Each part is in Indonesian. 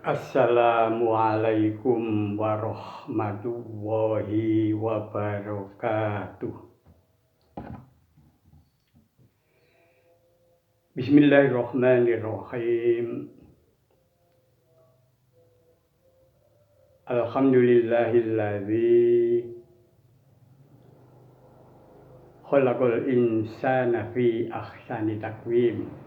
Assalamualaikum warahmatullahi wabarakatuh. Bismillahirrahmanirrahim. Alhamdulillahilladzi khalaqal insana fi ahsani taqwim.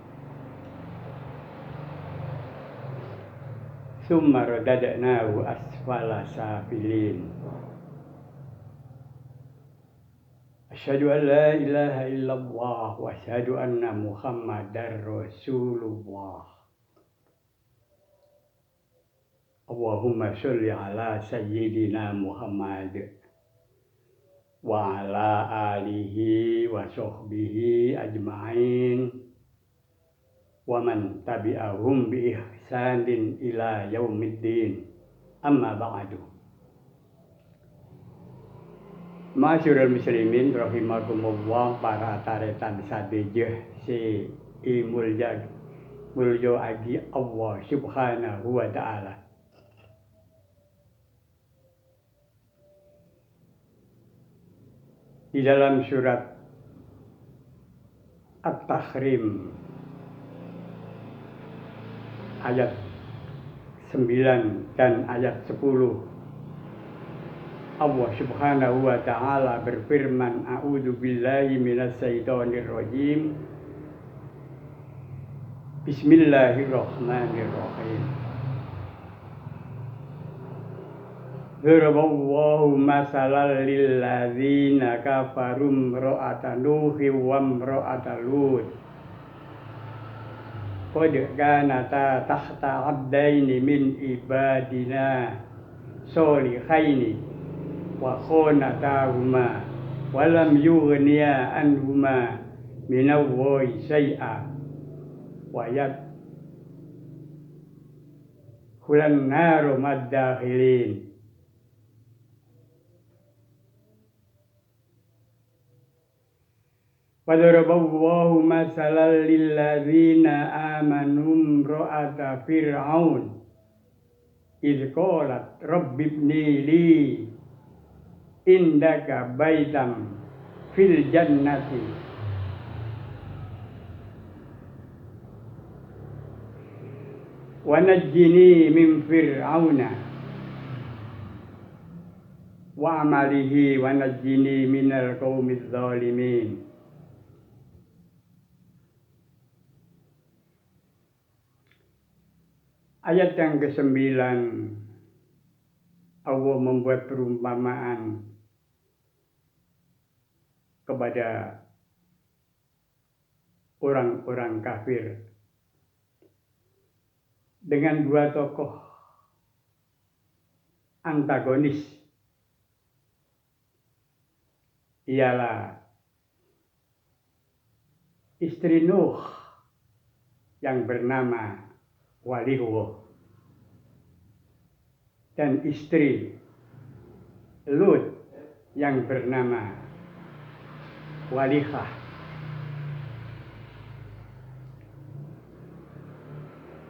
Tsumma radadnahu asfala safilin. Asyhadu an la ilaha illallah wa asyhadu anna Muhammadar Rasulullah. Allahumma sholli ala sayyidina Muhammad wa ala alihi wa sahbihi ajma'in wa man tabi'ahum bi ihsanin ila yaumiddin. Amma ba'du. Masyurul muslimin rahimakumullah, para taretan sadejeh si mulya agi Allah subhanahu wa ta'ala. Di dalam surat At-Tahrim ayat 9 dan ayat 10, Allah subhanahu wa ta'ala berfirman, A'udzu billahi minasyaitonir rajim. Bismillahirrahmanirrahim. Daraballahu masalan lil ladzina kafaru imra'ata Nuhin wa imra'ata Lut. Qad kanata tahta 'abdaini min ibadina sholihaini wa khonatahuma wa lam yughniya anhuma minallahi syai'a wa yadkhulan nar madakhilin. Wadaraballahu masalan lil ladzina amanu imra'ata fir'aun idh qalat rabbi ibni li indaka baitam fil jannati wa najjini min fir'auna wa amalihi wa najjini minal qaumiz zalimin. Ayat yang ke-9, Allah membuat perumpamaan kepada orang-orang kafir dengan dua tokoh antagonis, ialah istri Nuh yang bernama Walihah dan istri Lut yang bernama Walihah.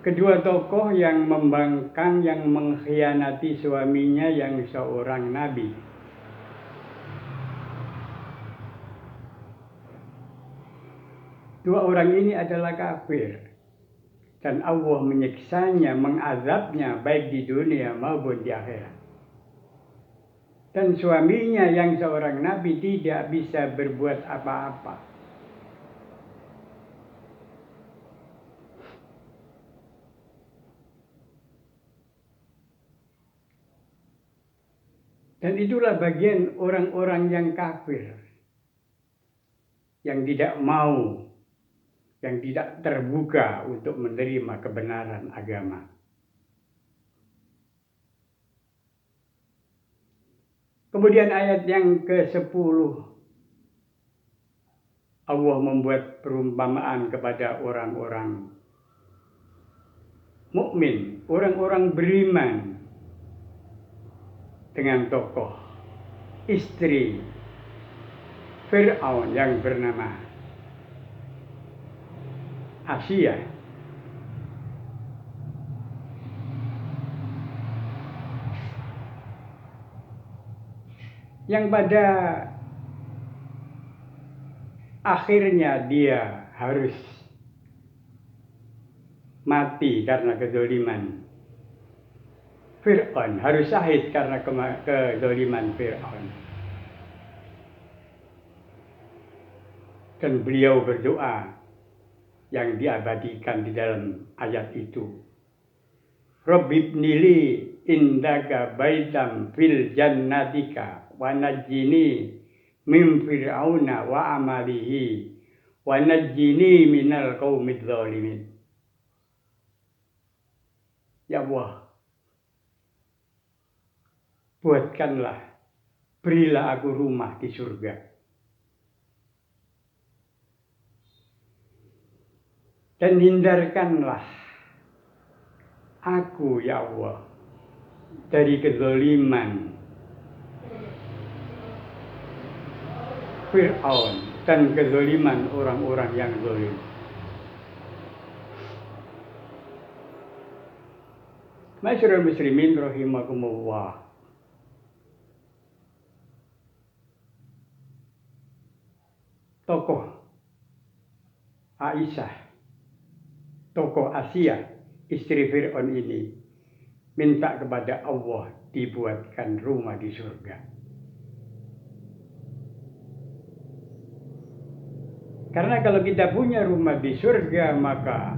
Kedua tokoh yang membangkang, yang mengkhianati suaminya yang seorang nabi. Dua orang ini adalah kafir. Dan Allah menyiksanya, mengazabnya baik di dunia maupun di akhirat. Dan suaminya yang seorang nabi tidak bisa berbuat apa-apa. Dan itulah bagian orang-orang yang kafir, yang tidak mau, yang tidak terbuka untuk menerima kebenaran agama. Kemudian ayat yang ke-10, Allah membuat perumpamaan kepada orang-orang mukmin, orang-orang beriman, dengan tokoh istri Fir'aun yang bernama Asia. yang pada akhirnya dia harus mati karena kezaliman Fir'aun, harus syahid karena kezaliman Fir'aun. Dan beliau berdoa yang diabadikan di dalam ayat itu. Rabbibnili indaka baitam fil jannatika wa najjini min fir'auna wa amalihi wa najjini minal qaumidz zalimin. Ya Allah, buatkanlah, berilah aku rumah di surga. Dan hindarkanlah aku, ya Allah, dari kezaliman Fir'aun dan kezaliman orang-orang yang zalim. Masyarul muslimin rahimakumullah. Tokoh Aisyah, tokoh Asia, istri Fir'aun ini minta kepada Allah dibuatkan rumah di surga. Karena kalau kita punya rumah di surga, maka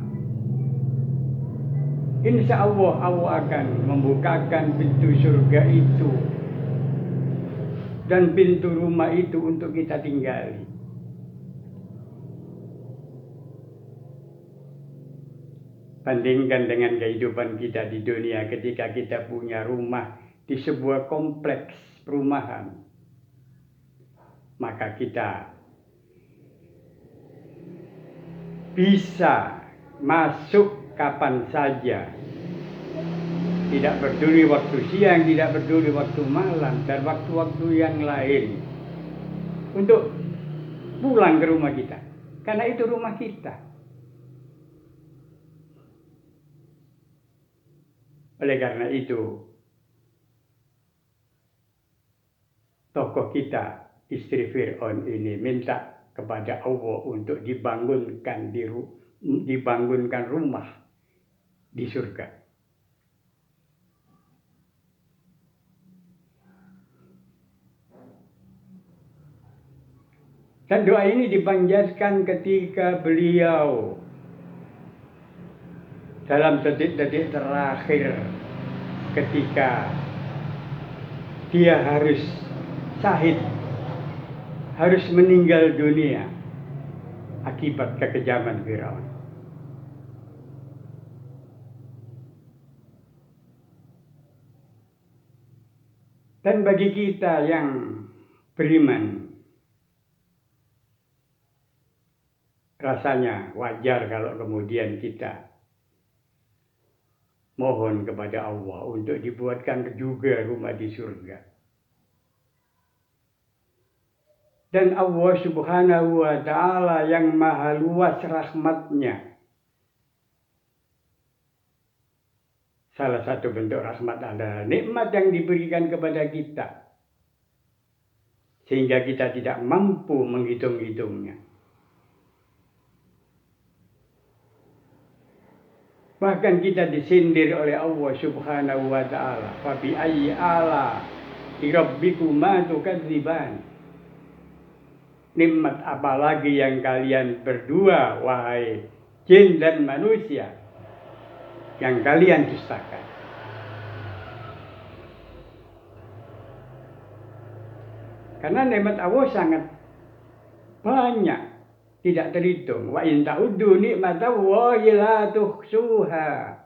insya Allah akan membukakan pintu surga itu dan pintu rumah itu untuk kita tinggali. Bandingkan dengan kehidupan kita di dunia ketika kita punya rumah di sebuah kompleks perumahan, maka kita bisa masuk kapan saja, tidak peduli waktu siang, tidak peduli waktu malam, dan waktu-waktu yang lain untuk pulang ke rumah kita, karena itu rumah kita. Oleh karena itu, tokoh kita, istri Fir'aun ini minta kepada Allah untuk dibangunkan rumah di surga. Dan doa ini dipanjatkan ketika beliau dalam detik-detik terakhir ketika dia harus syahid, harus meninggal dunia akibat kekejaman Firaun. Dan bagi kita yang beriman, rasanya wajar kalau kemudian kita mohon kepada Allah untuk dibuatkan juga rumah di surga. Dan Allah Subhanahu wa Ta'ala yang maha luas rahmatnya, salah satu bentuk rahmat adalah nikmat yang diberikan kepada kita, sehingga kita tidak mampu menghitung-hitungnya. Bahkan kita disindir oleh Allah Subhanahu wa Ta'ala. Fa bi ayyi ala rabbikuma tukadziban. Nikmat apalagi yang kalian berdua, wahai jin dan manusia, yang kalian dustakan. Karena nikmat Allah sangat banyak, tidak terhitung. Wa in ta'uddu nikmatallahi la tuhsuha.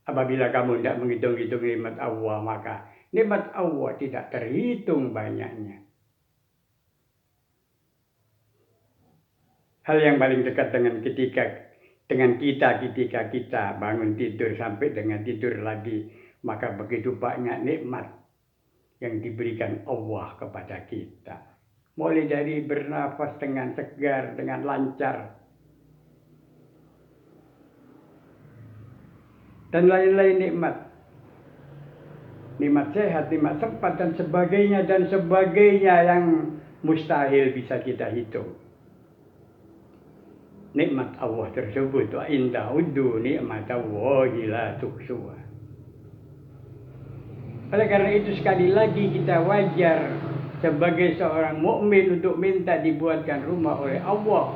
Apabila kamu tidak menghitung-hitung nikmat Allah, maka nikmat Allah tidak terhitung banyaknya. Hal yang paling dekat dengan ketika kita bangun tidur sampai dengan tidur lagi, maka begitu banyak nikmat yang diberikan Allah kepada kita. Mulai dari bernafas dengan segar, dengan lancar, dan lain-lain nikmat. nikmat sehat, nikmat sempat dan sebagainya yang mustahil bisa kita hitung. Nikmat Allah tersebut, wa in ta'uddu nikmatallahi la tuhsuha. Oleh karena itu sekali lagi kita wajar sebagai seorang mukmin untuk minta dibuatkan rumah oleh Allah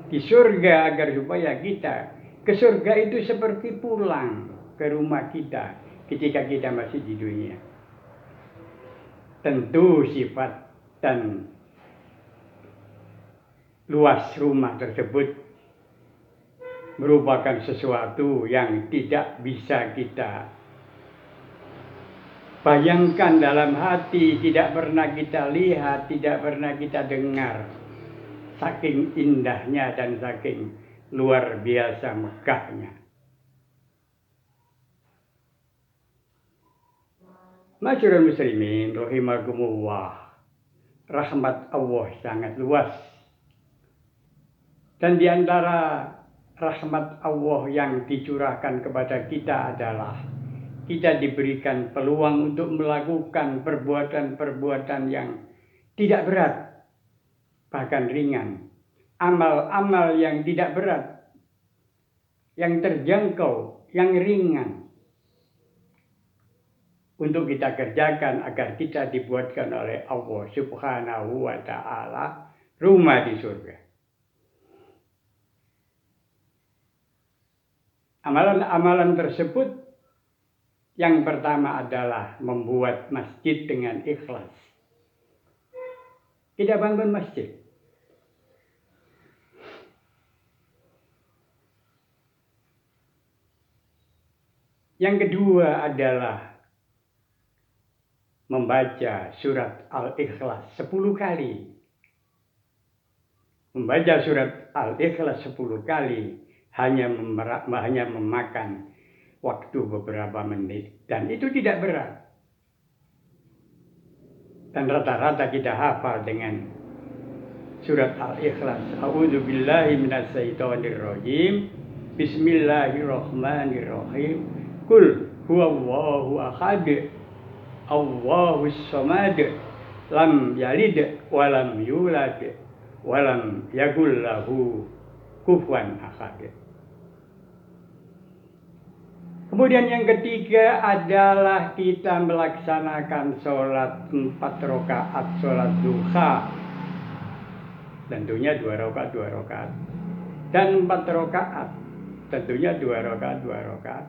di surga, agar supaya kita ke surga itu seperti pulang ke rumah kita ketika kita masih di dunia. Tentu sifat dan luas rumah tersebut merupakan sesuatu yang tidak bisa kita bayangkan dalam hati, tidak pernah kita lihat, tidak pernah kita dengar. Saking indahnya dan saking luar biasa megahnya. Masyarul muslimin rahimakumullah, rahmat Allah sangat luas. Dan di antara rahmat Allah yang dicurahkan kepada kita adalah kita diberikan peluang untuk melakukan perbuatan-perbuatan yang tidak berat, bahkan ringan. Amal-amal yang tidak berat, yang terjangkau, yang ringan. Untuk kita kerjakan agar kita dibuatkan oleh Allah Subhanahu wa ta'ala rumah di surga. Amalan-amalan tersebut yang pertama adalah membuat masjid dengan ikhlas. Kita bangun masjid. Yang kedua adalah membaca surat Al-Ikhlas 10 kali. Membaca surat Al-Ikhlas 10 kali hanya memakan waktu beberapa menit, dan itu tidak berat. Dan rata-rata kita hafal dengan surat Al-Ikhlas. A'udzu billahi minasyaitonir rajim. Bismillahirrahmanirrahim. Qul huwallahu ahad. Allahus samad. Lam yalid wa lam yulad wa lam yakul lahu kufuwan ahad. Kemudian yang ketiga adalah kita melaksanakan sholat 4 rakaat sholat duha. Tentunya 2 rakaat. Dan 4 rakaat. Tentunya 2 rakaat.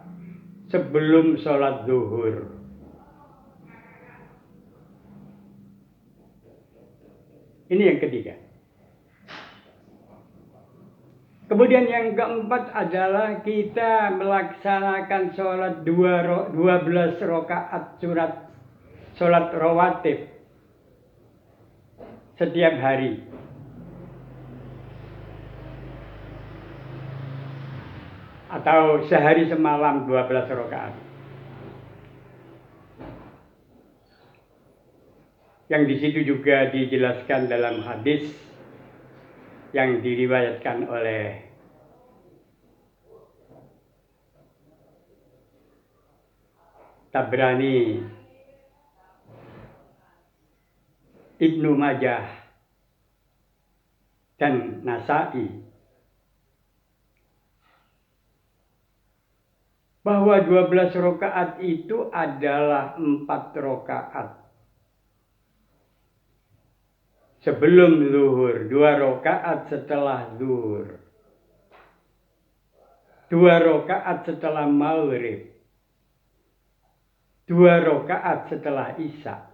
Sebelum sholat zuhur. Ini yang ketiga. Kemudian yang keempat adalah kita melaksanakan sholat 12 rakaat sholat rawatib setiap hari. Atau sehari semalam 12 rakaat. Yang di situ juga dijelaskan dalam hadis yang diriwayatkan oleh Tabrani, Ibnu Majah, dan Nasa'i, bahwa 12 rakaat itu adalah 4 rakaat sebelum zuhur, 2 rakaat setelah zuhur, 2 rakaat setelah maghrib, 2 rakaat setelah isya,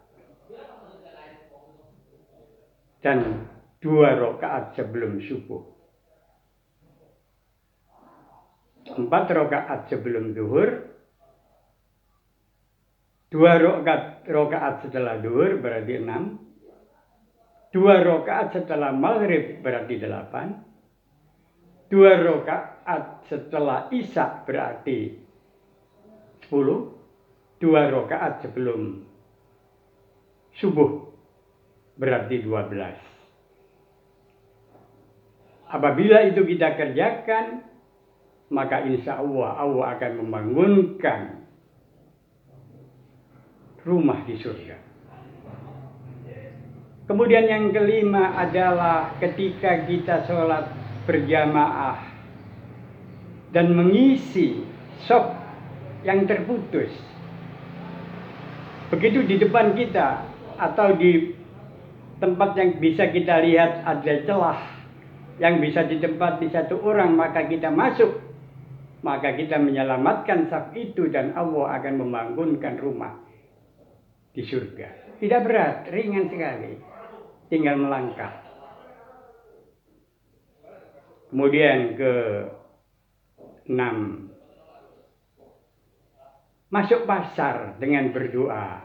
dan 2 rakaat sebelum subuh. 4 rakaat sebelum zuhur, 2 rakaat setelah zuhur berarti 6, 2 rakaat setelah maghrib berarti 8, 2 rakaat setelah isya berarti 10, 2 rakaat sebelum subuh berarti 12. Apabila itu kita kerjakan, maka insya Allah akan membangunkan rumah di surga. Kemudian yang kelima adalah ketika kita sholat berjamaah dan mengisi shaf yang terputus. Begitu di depan kita atau di tempat yang bisa kita lihat ada celah yang bisa ditempati satu orang, maka kita masuk. Maka kita menyelamatkan shaf itu dan Allah akan membangunkan rumah di surga. Tidak berat, ringan sekali. Tinggal melangkah. Kemudian ke-6, masuk pasar dengan berdoa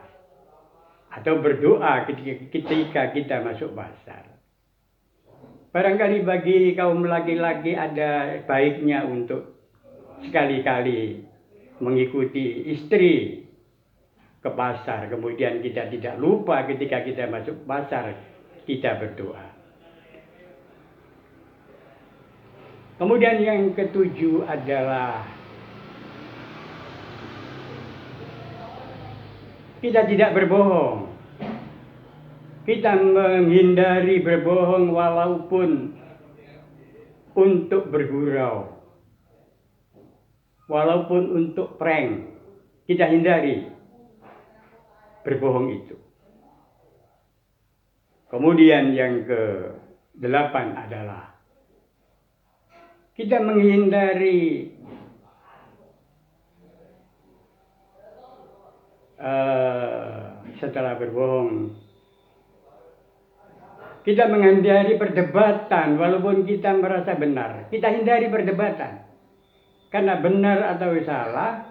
atau berdoa ketika kita masuk pasar. Barangkali bagi kaum laki-laki ada baiknya untuk sekali-kali mengikuti istri ke pasar, kemudian kita tidak lupa ketika kita masuk pasar kita berdoa. Kemudian yang ke-7 adalah kita tidak berbohong. Kita menghindari berbohong walaupun untuk bergurau, walaupun untuk prank. Kita hindari berbohong itu. Kemudian yang ke-8 adalah kita menghindari setelah berbohong, kita menghindari perdebatan walaupun kita merasa benar. Kita hindari perdebatan. Karena benar atau salah,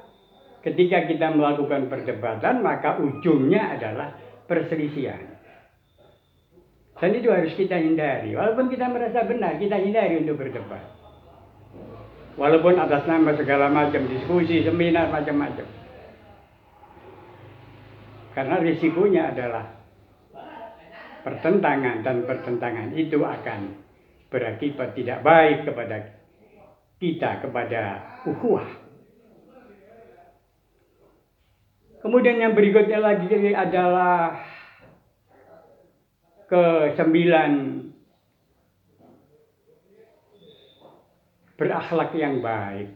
ketika kita melakukan perdebatan, maka ujungnya adalah perselisihan. Dan itu harus kita hindari. Walaupun kita merasa benar, kita hindari untuk berdebat. Walaupun atas nama segala macam diskusi, seminar, macam-macam. Karena risikonya adalah pertentangan, dan pertentangan itu akan berakibat tidak baik kepada kita, kepada ukhuwah. Kemudian yang berikutnya lagi adalah ke-9, berakhlak yang baik.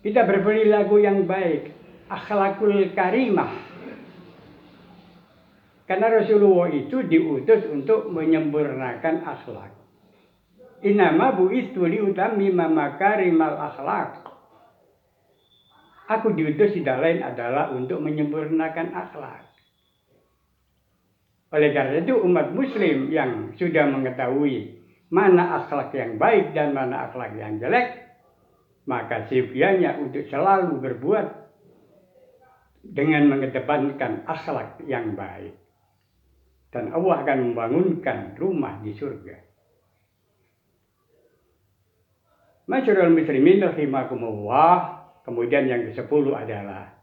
Kita berperilaku yang baik, akhlakul karimah. Karena Rasulullah itu diutus untuk menyempurnakan akhlak. Innama bu'istu liutammima makarimal akhlak. Aku diutus tidak lain adalah untuk menyempurnakan akhlak. Oleh karena itu umat muslim yang sudah mengetahui mana akhlak yang baik dan mana akhlak yang jelek, maka seyogianya untuk selalu berbuat dengan mengedepankan akhlak yang baik. Dan Allah akan membangunkan rumah di surga. Masyarul muslimin rahimakumullah. Kemudian yang ke-10 adalah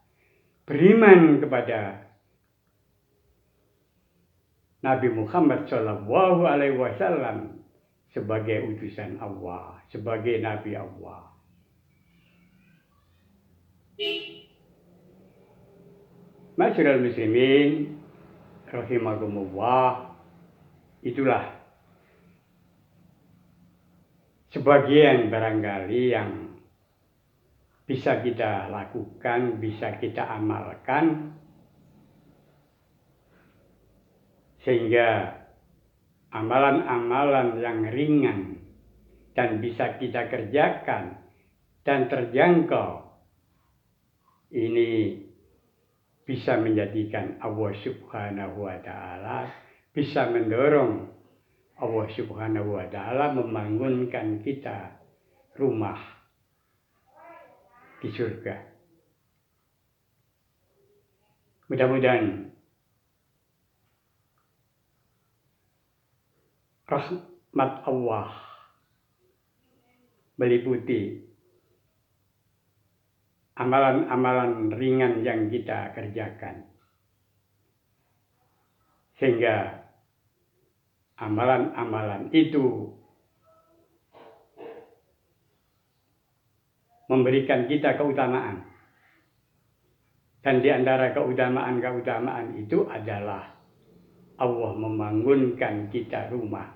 beriman kepada Nabi Muhammad SAW sebagai utusan Allah, sebagai Nabi Allah. Masyarul muslimin rahimakumullah, itulah sebagian barangkali yang bisa kita lakukan, bisa kita amalkan, sehingga amalan-amalan yang ringan dan bisa kita kerjakan dan terjangkau ini bisa menjadikan Allah Subhanahu wa Ta'ala, bisa mendorong Allah Subhanahu wa Ta'ala membangunkan kita rumah di surga. Mudah-mudahan rahmat Allah meliputi amalan-amalan ringan yang kita kerjakan, sehingga amalan-amalan itu memberikan kita keutamaan Dan di antara keutamaan-keutamaan itu adalah Allah membangunkan kita rumah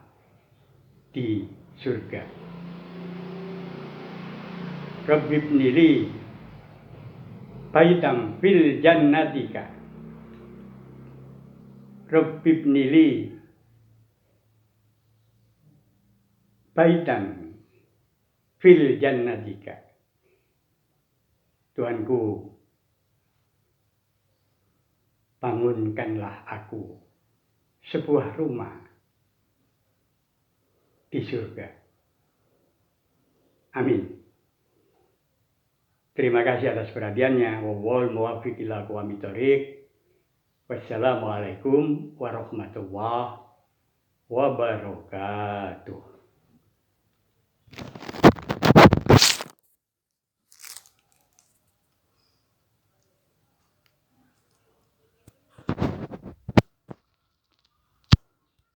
di surga. Rabbi ibnili baitam fil jannatika. Rabbi ibnili baitam fil jannatika. Tuhanku, bangunkanlah aku sebuah rumah di surga. Amin. Terima kasih atas perhatiannya. Wal muwaffiq ila aqwamit thoriq. Wassalamualaikum warahmatullahi wabarakatuh.